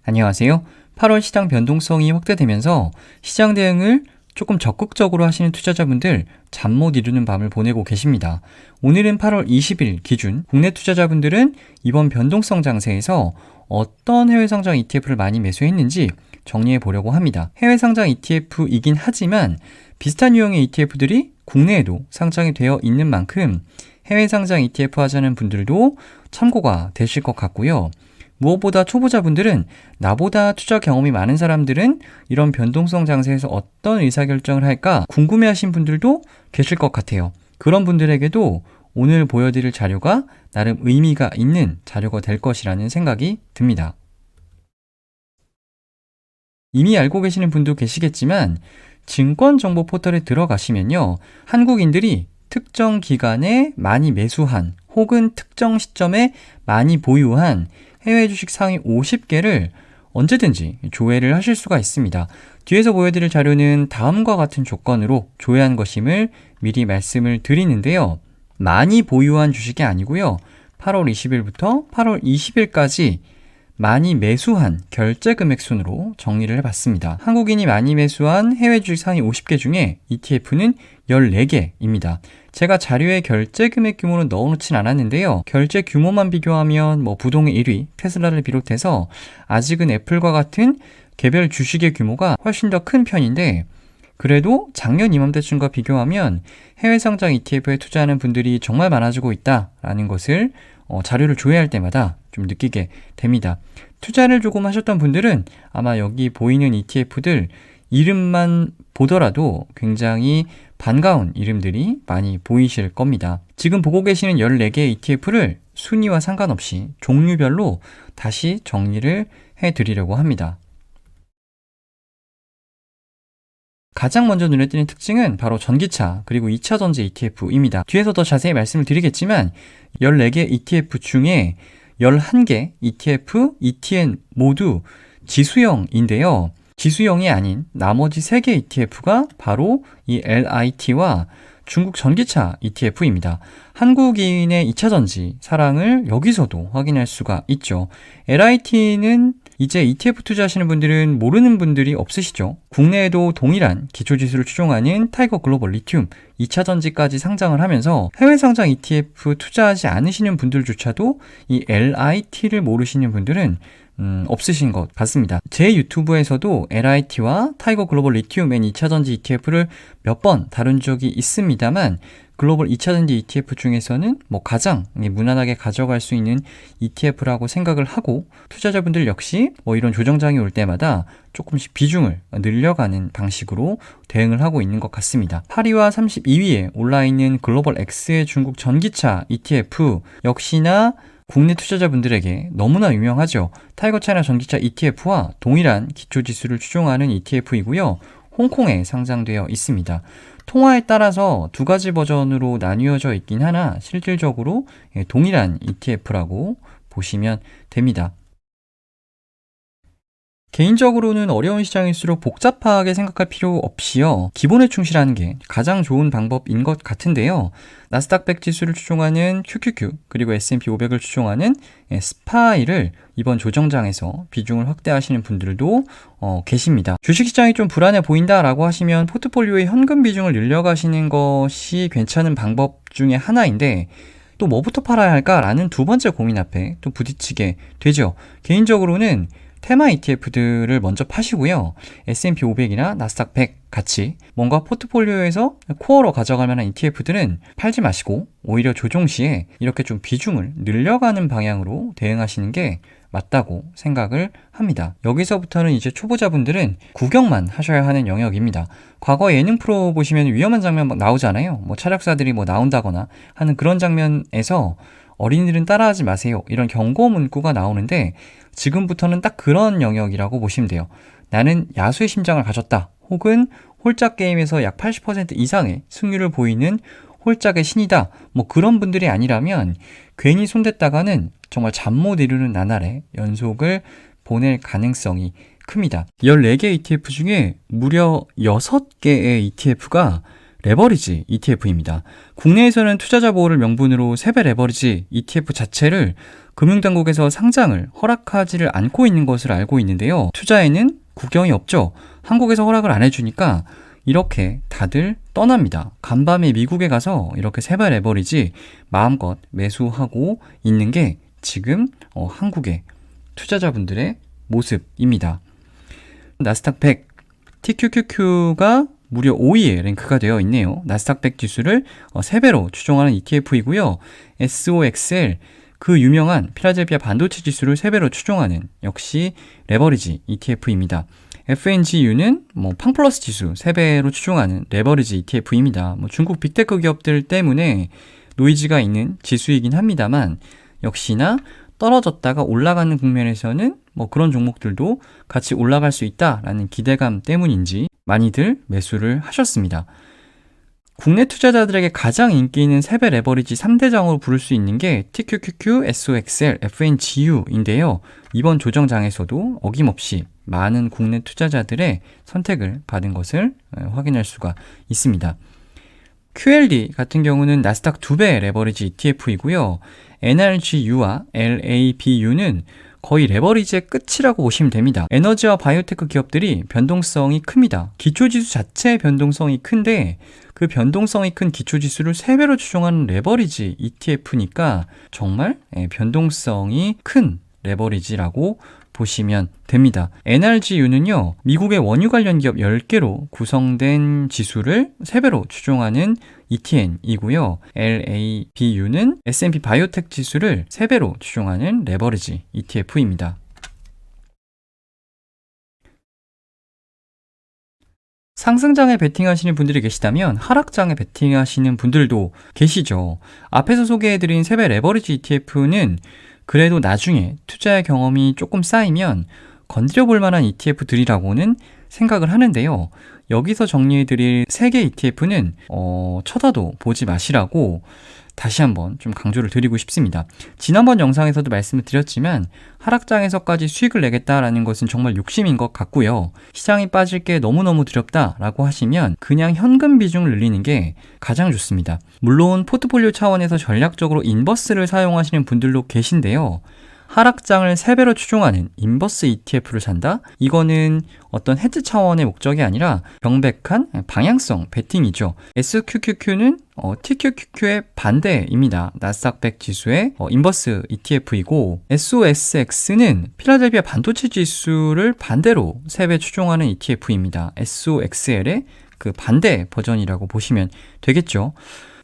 안녕하세요. 8월 시장 변동성이 확대되면서 시장 대응을 조금 적극적으로 하시는 투자자분들 잠 못 이루는 밤을 보내고 계십니다. 오늘은 8월 20일 기준 국내 투자자분들은 이번 변동성 장세에서 어떤 해외 상장 ETF를 많이 매수했는지 정리해 보려고 합니다. 해외 상장 ETF이긴 하지만 비슷한 유형의 ETF들이 국내에도 상장이 되어 있는 만큼 해외 상장 ETF 하자는 분들도 참고가 되실 것 같고요. 무엇보다 초보자분들은 나보다 투자 경험이 많은 사람들은 이런 변동성 장세에서 어떤 의사결정을 할까 궁금해하신 분들도 계실 것 같아요. 그런 분들에게도 오늘 보여드릴 자료가 나름 의미가 있는 자료가 될 것이라는 생각이 듭니다. 이미 알고 계시는 분도 계시겠지만 증권정보 포털에 들어가시면요. 한국인들이 특정 기간에 많이 매수한 혹은 특정 시점에 많이 보유한 해외 주식 상위 50개를 언제든지 조회를 하실 수가 있습니다. 뒤에서 보여드릴 자료는 다음과 같은 조건으로 조회한 것임을 미리 말씀을 드리는데요. 많이 보유한 주식이 아니고요. 8월 20일부터 8월 20일까지 많이 매수한 결제 금액 순으로 정리를 해봤습니다. 한국인이 많이 매수한 해외 주식 상위 50개 중에 ETF는 14개입니다. 제가 자료에 결제 금액 규모는 넣어놓진 않았는데요. 결제 규모만 비교하면 부동의 1위 테슬라를 비롯해서 아직은 애플과 같은 개별 주식의 규모가 훨씬 더 큰 편인데 그래도 작년 이맘때쯤과 비교하면 해외 상장 ETF에 투자하는 분들이 정말 많아지고 있다라는 것을 자료를 조회할 때마다 좀 느끼게 됩니다. 투자를 조금 하셨던 분들은 아마 여기 보이는 ETF들 이름만 보더라도 굉장히 반가운 이름들이 많이 보이실 겁니다. 지금 보고 계시는 14개의 ETF를 순위와 상관없이 종류별로 다시 정리를 해드리려고 합니다. 가장 먼저 눈에 띄는 특징은 바로 전기차 그리고 2차 전지 ETF입니다. 뒤에서 더 자세히 말씀을 드리겠지만 14개 ETF 중에 11개 ETF, ETN 모두 지수형인데요. 지수형이 아닌 나머지 3개 ETF가 바로 이 LIT와 중국 전기차 ETF입니다. 한국인의 2차 전지 사랑을 여기서도 확인할 수가 있죠. LIT는 이제 ETF 투자하시는 분들은 모르는 분들이 없으시죠. 국내에도 동일한 기초지수를 추종하는 타이거 글로벌 리튬 2차 전지까지 상장을 하면서 해외 상장 ETF 투자하지 않으시는 분들조차도 이 LIT를 모르시는 분들은 없으신 것 같습니다. 제 유튜브에서도 LIT와 타이거 글로벌 리튬 앤 2차 전지 ETF를 몇 번 다룬 적이 있습니다만 글로벌 2차 전지 ETF 중에서는 가장 무난하게 가져갈 수 있는 ETF라고 생각을 하고 투자자분들 역시 이런 조정장이 올 때마다 조금씩 비중을 늘려가는 방식으로 대응을 하고 있는 것 같습니다. 8위와 32위에 올라있는 글로벌 X의 중국 전기차 ETF 역시나 국내 투자자분들에게 너무나 유명하죠. 타이거 차이나 전기차 ETF와 동일한 기초지수를 추종하는 ETF이고요. 홍콩에 상장되어 있습니다. 통화에 따라서 두 가지 버전으로 나뉘어져 있긴 하나 실질적으로 동일한 ETF라고 보시면 됩니다. 개인적으로는 어려운 시장일수록 복잡하게 생각할 필요 없이요. 기본에 충실하는 게 가장 좋은 방법인 것 같은데요. 나스닥 100 지수를 추종하는 QQQ 그리고 S&P 500을 추종하는 스파이를 이번 조정장에서 비중을 확대하시는 분들도 계십니다. 주식시장이 좀 불안해 보인다라고 하시면 포트폴리오의 현금 비중을 늘려가시는 것이 괜찮은 방법 중에 하나인데 또 뭐부터 팔아야 할까라는 두 번째 고민 앞에 또 부딪히게 되죠. 개인적으로는 테마 ETF들을 먼저 파시고요. S&P 500이나 나스닥 100 같이 뭔가 포트폴리오에서 코어로 가져갈 만한 ETF들은 팔지 마시고 오히려 조정 시에 이렇게 좀 비중을 늘려가는 방향으로 대응하시는 게 맞다고 생각을 합니다. 여기서부터는 이제 초보자분들은 구경만 하셔야 하는 영역입니다. 과거 예능 프로 보시면 위험한 장면 막 나오잖아요. 차력사들이 나온다거나 하는 그런 장면에서 어린이들은 따라하지 마세요. 이런 경고 문구가 나오는데 지금부터는 딱 그런 영역이라고 보시면 돼요. 나는 야수의 심장을 가졌다. 혹은 홀짝 게임에서 약 80% 이상의 승률을 보이는 홀짝의 신이다. 그런 분들이 아니라면 괜히 손댔다가는 정말 잠 못 이루는 나날의 연속을 보낼 가능성이 큽니다. 14개 ETF 중에 무려 6개의 ETF가 레버리지 ETF입니다. 국내에서는 투자자 보호를 명분으로 세배 레버리지 ETF 자체를 금융당국에서 상장을 허락하지를 않고 있는 것을 알고 있는데요. 투자에는 국경이 없죠. 한국에서 허락을 안 해주니까 이렇게 다들 떠납니다. 간밤에 미국에 가서 이렇게 세배 레버리지 마음껏 매수하고 있는 게 지금 한국의 투자자분들의 모습입니다. 나스닥 100 TQQQ가 무려 5위에 랭크가 되어 있네요. 나스닥 100 지수를 3배로 추종하는 ETF이고요. SOXL, 그 유명한 필라델피아 반도체 지수를 3배로 추종하는 역시 레버리지 ETF입니다. FNGU는 팡플러스 지수 3배로 추종하는 레버리지 ETF입니다. 중국 빅테크 기업들 때문에 노이즈가 있는 지수이긴 합니다만 역시나 떨어졌다가 올라가는 국면에서는 그런 종목들도 같이 올라갈 수 있다라는 기대감 때문인지 많이들 매수를 하셨습니다. 국내 투자자들에게 가장 인기 있는 세배 레버리지 3대장으로 부를 수 있는 게 TQQQ, SOXL, FNGU인데요. 이번 조정장에서도 어김없이 많은 국내 투자자들의 선택을 받은 것을 확인할 수가 있습니다. QLD 같은 경우는 나스닥 2배 레버리지 ETF이고요. NRGU와 LABU는 거의 레버리지의 끝이라고 보시면 됩니다. 에너지와 바이오테크 기업들이 변동성이 큽니다. 기초지수 자체의 변동성이 큰데 그 변동성이 큰 기초지수를 3배로 추종하는 레버리지 ETF니까 정말 변동성이 큰 레버리지라고 보시면 됩니다. NRGU는요, 미국의 원유 관련 기업 10개로 구성된 지수를 3배로 추종하는 ETN이고요. LABU는 S&P 바이오텍 지수를 3배로 추종하는 레버리지 ETF입니다. 상승장에 베팅하시는 분들이 계시다면 하락장에 베팅하시는 분들도 계시죠. 앞에서 소개해드린 3배 레버리지 ETF는 그래도 나중에 투자의 경험이 조금 쌓이면 건드려 볼 만한 ETF들이라고는 생각을 하는데요. 여기서 정리해드릴 3개 ETF는 쳐다도 보지 마시라고 다시 한번 좀 강조를 드리고 싶습니다. 지난번 영상에서도 말씀을 드렸지만 하락장에서까지 수익을 내겠다라는 것은 정말 욕심인 것 같고요. 시장이 빠질 게 너무너무 두렵다라고 하시면 그냥 현금 비중을 늘리는 게 가장 좋습니다. 물론 포트폴리오 차원에서 전략적으로 인버스를 사용하시는 분들도 계신데요. 하락장을 3배로 추종하는 인버스 ETF를 산다? 이거는 어떤 헤지 차원의 목적이 아니라 명백한 방향성 베팅이죠. SQQQ는 TQQQ의 반대입니다. 나스닥 100 지수의 인버스 ETF이고 SOSX는 필라델피아 반도체 지수를 반대로 3배 추종하는 ETF입니다. SOXL의 그 반대 버전이라고 보시면 되겠죠.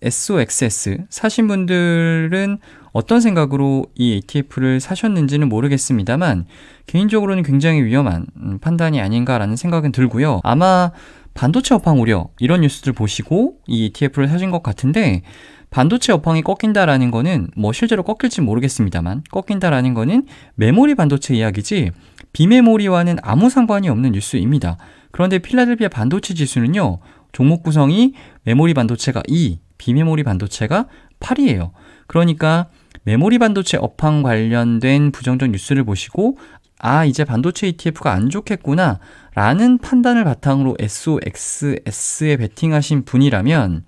SOXS 사신 분들은 어떤 생각으로 이 ETF를 사셨는지는 모르겠습니다만 개인적으로는 굉장히 위험한 판단이 아닌가라는 생각은 들고요. 아마 반도체 업황 우려 이런 뉴스들 보시고 이 ETF를 사신 것 같은데 반도체 업황이 꺾인다라는 거는 실제로 꺾일지 모르겠습니다만 꺾인다라는 거는 메모리 반도체 이야기지 비메모리와는 아무 상관이 없는 뉴스입니다. 그런데 필라델피아 반도체 지수는요. 종목 구성이 메모리 반도체가 2, 비메모리 반도체가 8이에요. 그러니까 메모리 반도체 업황 관련된 부정적 뉴스를 보시고 이제 반도체 ETF가 안 좋겠구나 라는 판단을 바탕으로 SOXS에 베팅하신 분이라면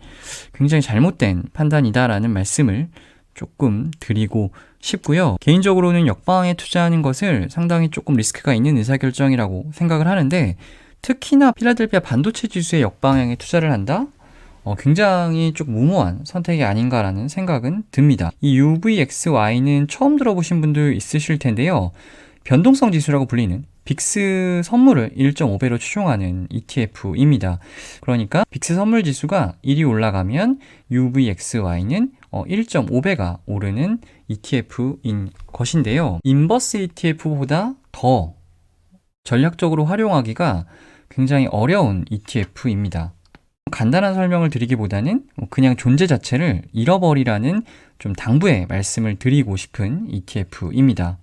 굉장히 잘못된 판단이다 라는 말씀을 조금 드리고 싶고요. 개인적으로는 역방에 투자하는 것을 상당히 조금 리스크가 있는 의사결정이라고 생각을 하는데 특히나 필라델피아 반도체 지수의 역방향에 투자를 한다? 굉장히 좀 무모한 선택이 아닌가라는 생각은 듭니다. 이 UVXY는 처음 들어보신 분들 있으실 텐데요. 변동성 지수라고 불리는 빅스 선물을 1.5배로 추종하는 ETF입니다. 그러니까 빅스 선물 지수가 1이 올라가면 UVXY는 1.5배가 오르는 ETF인 것인데요. 인버스 ETF보다 더 전략적으로 활용하기가 굉장히 어려운 ETF입니다. 간단한 설명을 드리기보다는 그냥 존재 자체를 잃어버리라는 좀 당부의 말씀을 드리고 싶은 ETF입니다.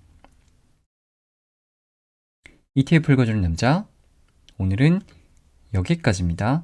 ETF 읽어주는 남자, 오늘은 여기까지입니다.